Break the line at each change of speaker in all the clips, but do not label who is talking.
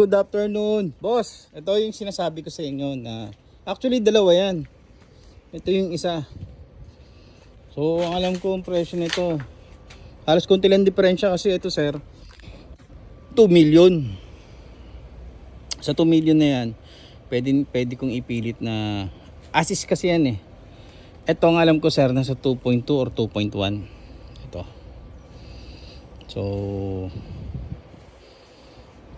Good afternoon, boss. Ito yung sinasabi ko sa inyo na actually dalawa yan. Ito yung isa. So ang alam ko ang presyo nito, halos konti lang diferensya kasi ito sir 2 million. Sa 2 million na yan pwede kong ipilit na assist kasi yan eh. Ito ang alam ko sir nasa 2.2 or 2.1. Ito. So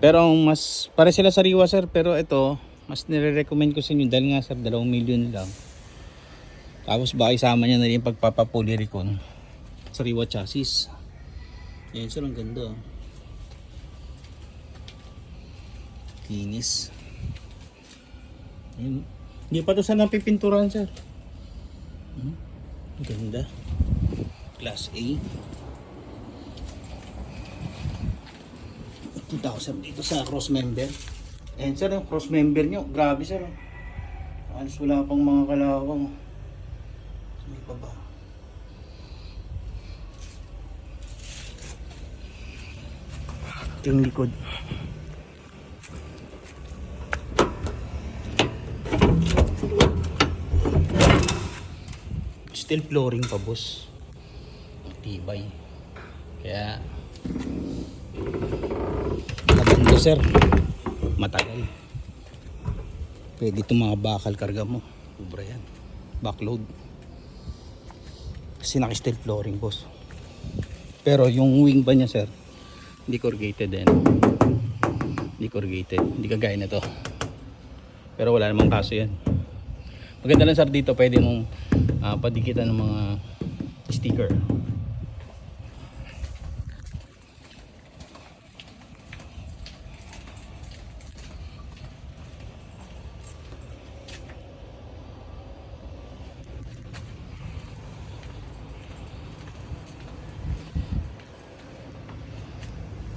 pero mas pare sila sariwa sir, pero ito mas nire-recommend ko sa inyo dahil nga sir 2 million lang. Tapos baka isama niya na rin pagpapapuliricon sariwa chassis. Yan sir, ang ganda. Kinis. Yan. Hindi pa to sana pipinturan sir. Ang ganda. Class A. 2,000 dito sa cross member. Ayan sir, yung cross member nyo, grabe sir. Alas wala pang mga kalawang. May pa ba? Ito yung likod. Steel flooring pa boss. Tibay. Kaya maganda sir, matagal. Pwede itong mga bakal karga mo. Ubra yan. Backload. Kasi naka-steel flooring boss. Pero yung wing ba niya sir, hindi corrugated din. Hindi corrugated. Hindi kagaya na to. Pero wala namang kaso yan. Maganda lang sir dito, pwede mong padikitan ng mga sticker.